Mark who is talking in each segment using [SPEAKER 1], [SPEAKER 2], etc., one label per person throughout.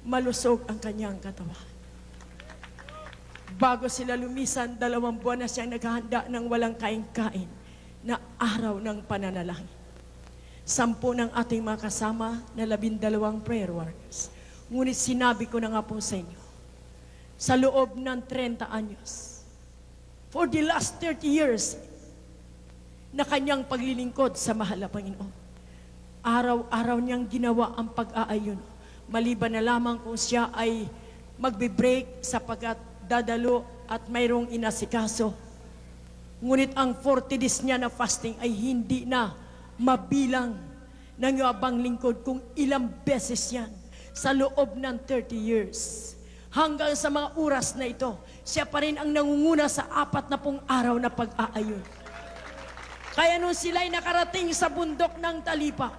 [SPEAKER 1] malusog ang kanyang katawan. Bago sila lumisan, 2 buwan na siyang naghahanda ng walang kain-kain na araw ng pananalangin. 10 ng ating mga kasama na 12 prayer warriors. Ngunit sinabi ko na nga po sa inyo, sa loob ng 30 anyos, for the last 30 years, na kanyang paglilingkod sa mahal na Panginoon, araw-araw niyang ginawa ang pag-aayon. Maliban na lamang kung siya ay magbe-break sapagkat dadalo at mayroong inasikaso. Ngunit ang 40 days niya na fasting ay hindi na mabilang ng abang lingkod kung ilang beses yan sa loob ng 30 years. Hanggang sa mga oras na ito, siya pa rin ang nangunguna sa 40 araw na pag-aayon. Kaya nung sila'y nakarating sa bundok ng Talipa,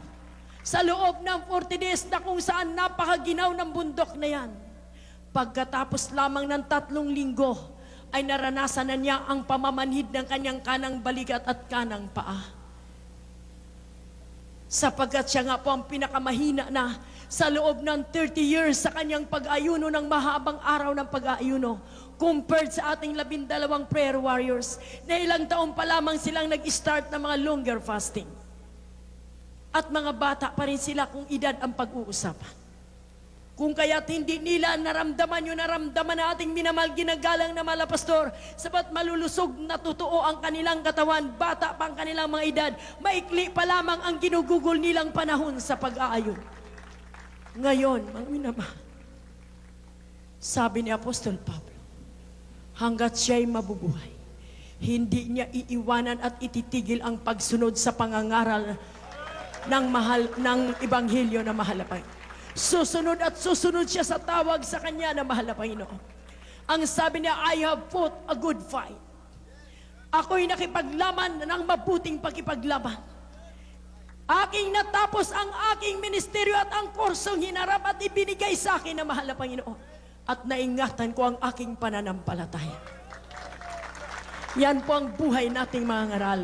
[SPEAKER 1] sa loob ng 40 days na kung saan napakaginaw ng bundok na yan, pagkatapos lamang ng 3 linggo, ay naranasan na niya ang pamamanhid ng kanyang kanang balikat at kanang paa. Sapagkat siya nga po ang pinakamahina na sa loob ng 30 years sa kanyang pag-ayuno ng mahabang araw ng pag-ayuno, compared sa ating 12 prayer warriors na ilang taon pa lamang silang nag-start ng mga longer fasting. At mga bata pa rin sila kung edad ang pag-uusapan. Kung kaya't hindi nila naramdaman yung naramdaman na ating minamahal ginagalang na mga pastor, sapat malulusog na totoo ang kanilang katawan, bata pa ang kanilang mga edad, maikli pa lamang ang ginugugol nilang panahon sa pag-aayon. Ngayon, mga minamahal, sabi ni Apostol Pablo, hanggat siya'y mabubuhay, hindi niya iiwanan at ititigil ang pagsunod sa pangangaral ng Ebanghelyo na mahal na Panginoon. Susunod at susunod siya sa tawag sa kanya na mahal na Panginoon. Ang sabi niya, I have fought a good fight. Ako'y nakipaglaban ng mabuting pakipaglaban. Aking natapos ang aking ministeryo at ang kursong hinarap at ibinigay sa akin na mahal na Panginoon. At naingatan ko ang aking pananampalataya. Yan po ang buhay nating mga ngaral.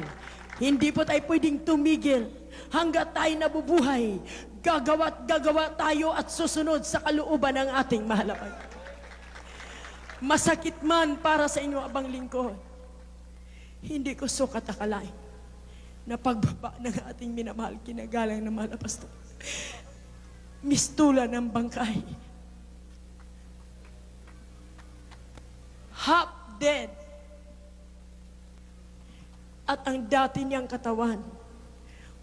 [SPEAKER 1] Hindi po tayo pwedeng tumigil hanggat tayo nabubuhay. Gagawa tayo at susunod sa kalooban ng ating mahal na Panginoon. Masakit man para sa inyo abang lingkod, hindi ko sukat akalain na pagbaba ng ating minamahal kinagalang na mahal na pastor, mistula ng bangkay, half dead, at ang dati niyang katawan,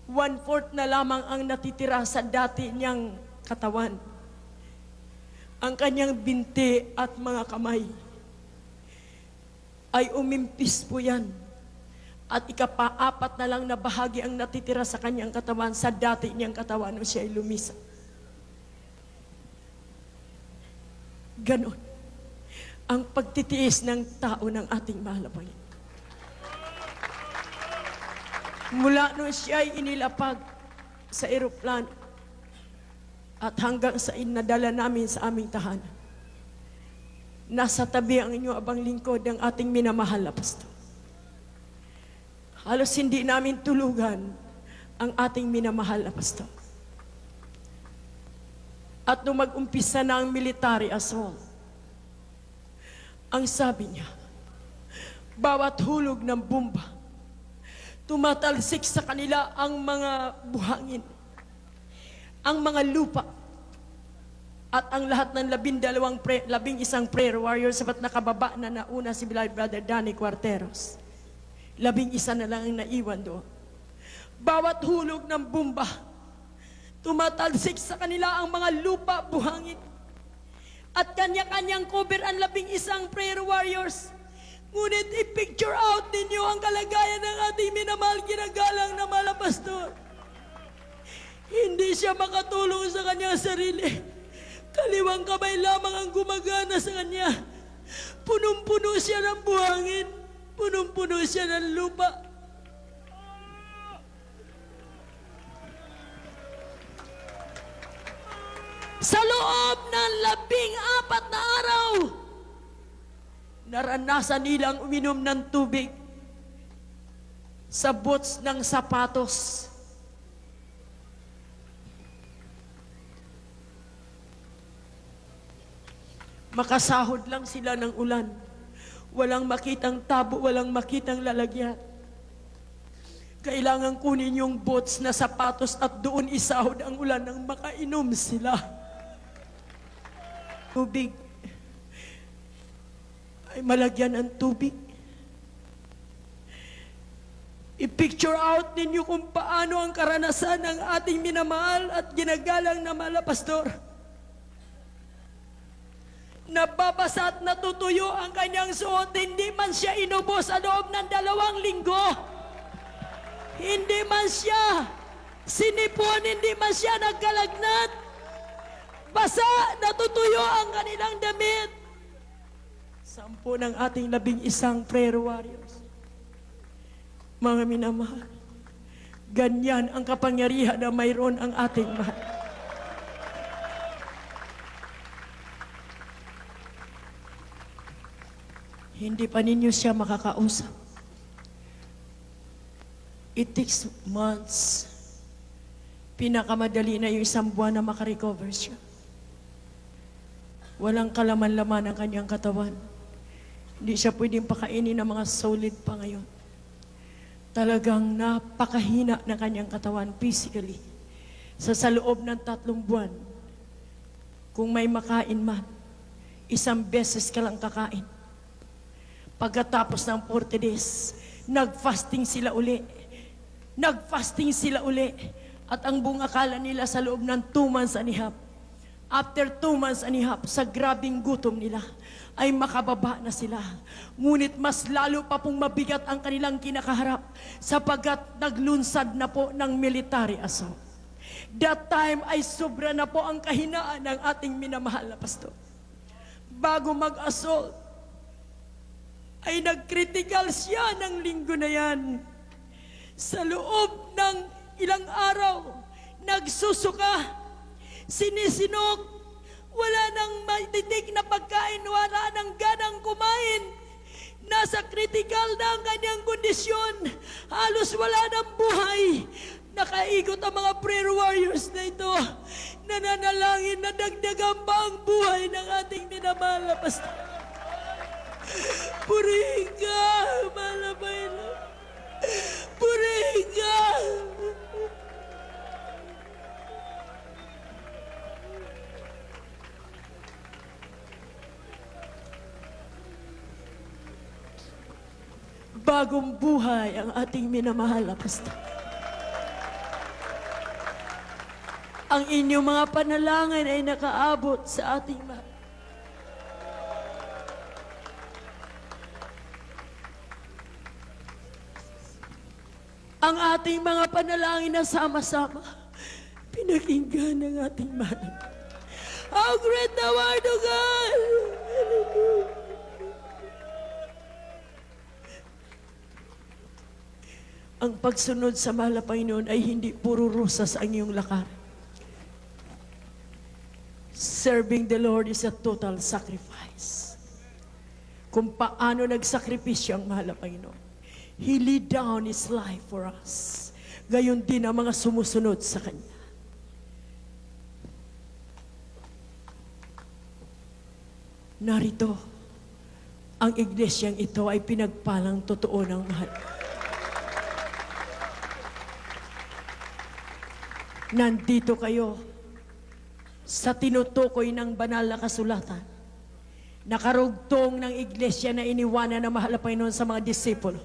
[SPEAKER 1] 1/4 na lamang ang natitira sa dati niyang katawan. Ang kanyang binti at mga kamay ay umimpis po yan. At ika-4 na lang na bahagi ang natitira sa kanyang katawan, sa dati niyang katawan nung siya ay lumisa. Ganon ang pagtitiis ng tao ng ating mahal na Panginoon. Mula nung siya ay inilapag sa eroplano at hanggang sa inadala namin sa aming tahanan, nasa tabi ang inyo abang lingkod ng ating minamahal na pastor. Halos hindi namin tulugan ang ating minamahal na pastor. At nung mag-umpisa na ang military assault, ang sabi niya, bawat hulog ng bomba, tumatalsik sa kanila ang mga buhangin, ang mga lupa, at ang lahat ng 11 prayer warriors, sapat nakababa na nauna si Brother Danny Cuarteros. 11 na lang ang naiwan doon. Bawat hulog ng bomba, tumatalsik sa kanila ang mga lupa, buhangin, at kanya-kanyang cover ang 11 prayer warriors. Ngunit i-picture out ninyo ang kalagayan ng ating minamahal ginagalang na mahal na pastor. Hindi siya makatulong sa kanyang sarili. Kaliwang kamay lamang ang gumagana sa kanya. Punong-puno siya ng buhangin. Punong-puno siya ng lupa. Sa loob ng 14 na araw, naranasan nilang uminom ng tubig sa boots ng sapatos. Makasahod lang sila ng ulan. Walang makitang tabo, walang makitang lalagyan. Kailangan kunin yung boots na sapatos at doon isahod ang ulan nang makainom sila. Tubig ay malagyan ng tubig. I-picture out ninyo kung paano ang karanasan ng ating minamahal at ginagalang na mahal na pastor. Nababasa at natutuyo ang kanyang suot, hindi man siya inubos sa loob ng 2 linggo. Hindi man siya sinipon, hindi man siya nagkalagnat. Basa, natutuyo ang kanilang damit. 10 ng ating 11 prayer warriors. Mga minamahal, ganyan ang kapangyarihan na mayroon ang ating mahal. Hindi pa ninyo siya makakausap. It takes months. Pinakamadali na yung 1 buwan na makarecover siya. Walang kalaman-laman ang kanyang katawan. Hindi siya pwedeng pakainin ng mga solid pa ngayon. Talagang napakahina ng kanyang katawan physically. Sa loob ng 3 buwan, kung may makain man, 1 beses ka lang kakain. Pagkatapos ng 40 days, nag-fasting sila uli. Nag-fasting sila uli. At ang buong akala nila sa loob ng 2 months and a half, after 2 months and a half, sa grabing gutom nila, ay makababa na sila. Ngunit mas lalo pa pong mabigat ang kanilang kinakaharap sapagkat naglunsad na po ng military assault. That time ay sobra na po ang kahinaan ng ating minamahal na pastor. Bago mag-assault, ay nag-critical siya ng linggo na yan. Sa loob ng ilang araw, nagsusuka, sinisinok, wala nang matitig na pagkain, wala nang ganang kumain. Nasa critical na ang kanyang kondisyon. Halos wala nang buhay. Nakaikot ang mga prayer warriors na ito. Nananalangin na dagdagan pa ang buhay ng ating minamahal na pastor. Purihin ka, mahal na Panginoon. Purihin ka. Bagong buhay ang ating minamahal na pastor. Ang inyong mga panalangin ay nakaabot sa ating mahal. Ang ating mga panalangin na sama-sama, pinakinggan ng ating mahal. How great the word of God! Ang pagsunod sa mahal na Panginoon ay hindi puro rosas ang iyong lakar. Serving the Lord is a total sacrifice. Kung paano nagsakripisyo ang mahal na Panginoon. He laid down His life for us. Gayon din ang mga sumusunod sa Kanya. Narito, ang iglesyang ito ay pinagpalang totoo ng mahal. Nandito kayo sa tinutukoy ng banal na kasulatan. Nakarugtong ng iglesia na iniwanan ng mahal na Panginoon sa mga disipulo.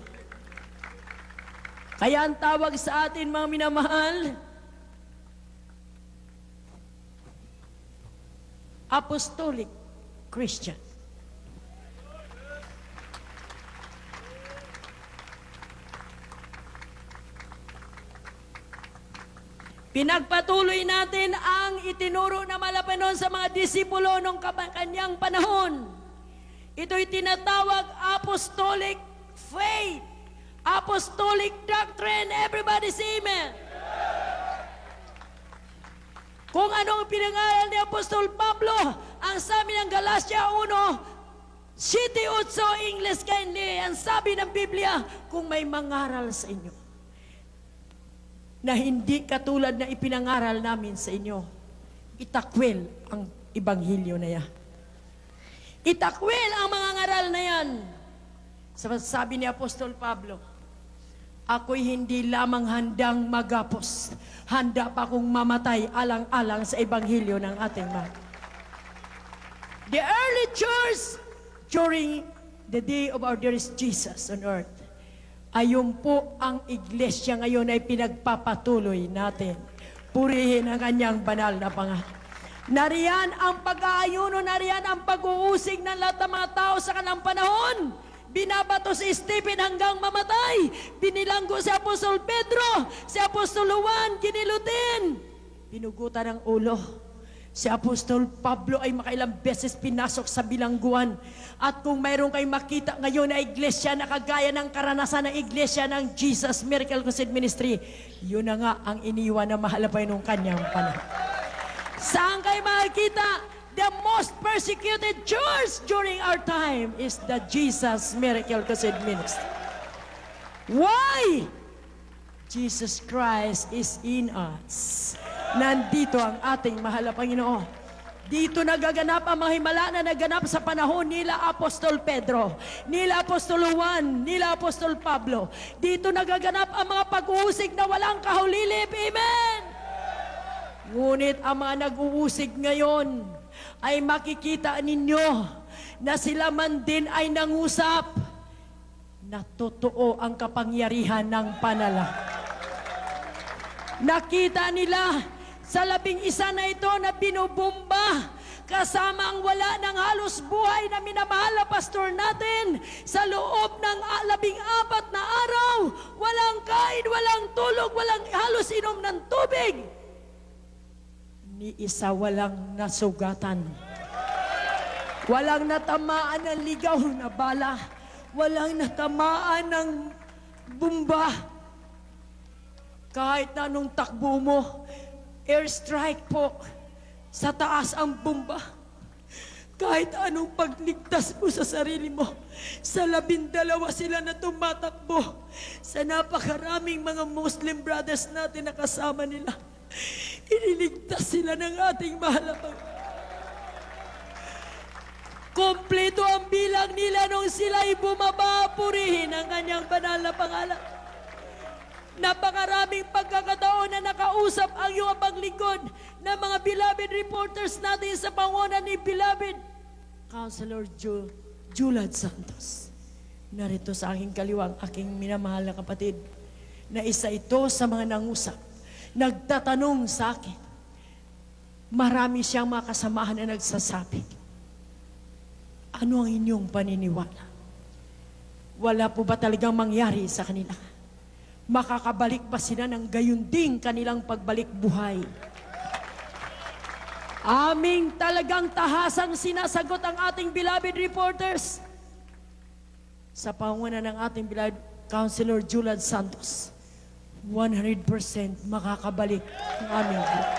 [SPEAKER 1] Kaya ang tawag sa atin, mga minamahal, Apostolic Christian. Pinagpatuloy natin ang itinuro na malapanon sa mga disipulo nung kanyang panahon. Ito'y tinatawag apostolic faith, apostolic doctrine. Everybody say amen. Kung anong pinangaral ni Apostol Pablo, ang sabi ng Galatia 1, 7:8 English kindly, ang sabi ng Biblia, kung may mangaral sa inyo na hindi katulad na ipinangaral namin sa inyo, itakwil ang ibanghilyo na yan. Itakwil ang mga ngaral na yan. Sabi ni Apostol Pablo, ako'y hindi lamang handang magapos, handa pa akong mamatay alang-alang sa ebanghelyo ng ating mga. The early church during the day of our dearest Jesus on earth, ayun po ang iglesia ngayon ay pinagpapatuloy natin. Purihin ang kanyang banal na pangalan. Nariyan ang pag-aayuno, nariyan ang pag-uusig ng lahat ng mga tao sa kanilang panahon. Binabato si Stephen hanggang mamatay. Binilanggo si Apostol Pedro, si Apostol Juan, kinilutin. Pinugutan ng ulo. Si Apostol Pablo ay makailang beses pinasok sa bilangguan. At kung mayroon kayong makita ngayon na iglesia na kagaya ng karanasan ng iglesia ng Jesus Miracle Crusade Ministry, yun na nga ang iniwan na mahalapay nung kanyang panahon. Saan kayo makikita? The most persecuted church during our time is the Jesus Miracle Crusade Ministry. Why? Jesus Christ is in us. Nandito ang ating mahal na Panginoon. Dito nagaganap ang mga himala na naganap sa panahon nila Apostol Pedro, nila Apostol Juan, nila Apostol Pablo. Dito nagaganap ang mga pag-uusig na walang kahulilip. Amen! Ngunit ang mga nag-uusig ngayon ay makikita ninyo na sila man din ay nangusap na totoo ang kapangyarihan ng panala. Nakita nila sa 11 na ito na binubomba kasama ang wala ng halos buhay na minamahal na pastor natin sa loob ng 14 na araw. Walang kain, walang tulog, walang halos inom ng tubig. Ni isa walang nasugatan. Walang natamaan ng ligaw na bala. Walang natamaan ng bomba. Kahit na anong takbo mo, airstrike po, sa taas ang bomba. Kahit anong pagligtas mo sa sarili mo, sa 12 sila na tumatakbo, sa napakaraming mga Muslim brothers natin na kasama nila. Iniligtas sila ng ating mahal na Panginoon. Kompleto ang bilang nila nung sila'y bumaba, purihin ang kanyang banal na pangalan. Napakaraming pagkakataon na nakausap ang iyong paglingkod ng mga beloved reporters natin sa pangunan ni beloved Counselor Julad Santos. Narito sa aking kaliwang, aking minamahal na kapatid, na isa ito sa mga nangusap. Nagtatanong sa akin. Marami siyang mga kasamahan na nagsasabi, ano ang inyong paniniwala? Wala po ba talagang mangyari sa kanila? Makakabalik ba sila ng gayon ding kanilang pagbalik buhay? Aming talagang tahasang sinasagot ang ating beloved reporters sa pangunan ng ating beloved Counselor Julad Santos. 100% makakabalik ang aming group.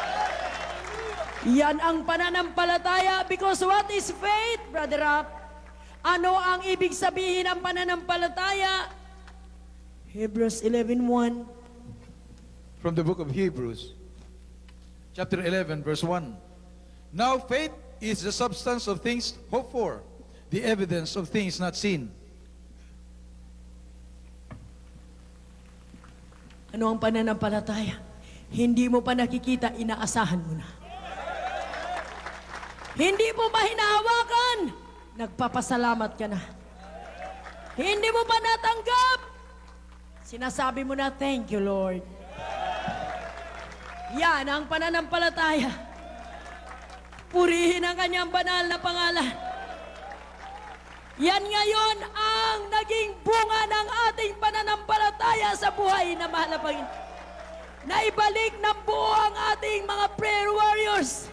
[SPEAKER 1] Yan ang pananampalataya, because what is faith, Brother Rap? Ano ang ibig sabihin ng pananampalataya? Hebrews 11:1.
[SPEAKER 2] From the book of Hebrews, chapter 11, verse 1. Now faith is the substance of things hoped for, the evidence of things not seen.
[SPEAKER 1] Ano ang pananampalataya? Hindi mo pa nakikita, inaasahan mo na. Hindi mo pa hinahawakan, nagpapasalamat ka na. Hindi mo pa natanggap, sinasabi mo na, thank you, Lord. Yan ang pananampalataya. Purihin ang kanyang banal na pangalan. Yan ngayon ang naging bunga ng ating pananampalataya sa buhay na mahal na Panginoon. Naibalik ng buo ang ating mga prayer warriors.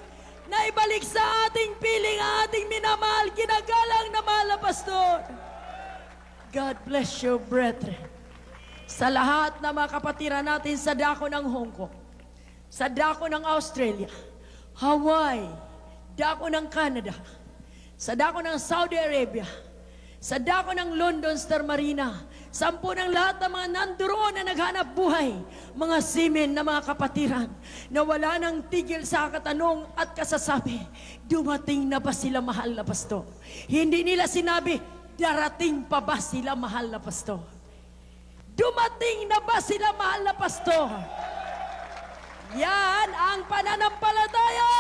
[SPEAKER 1] Naibalik sa ating piling ang ating minamahal, kinagalang na mahal na pastor. God bless you, brethren. Sa lahat ng mga kapatiran natin sa dako ng Hong Kong, sa dako ng Australia, Hawaii, dako ng Canada, sa dako ng Saudi Arabia, sa dako ng London Star Marina, Sampu ng lahat ng mga nanduroon na naghanap buhay, mga simen na mga kapatiran, na wala nang tigil sa katanong at kasasabi, dumating na ba sila, mahal na pastor? Hindi nila sinabi, darating pa ba sila, mahal na pastor? Dumating na ba sila, mahal na pastor? Yan ang pananampalataya!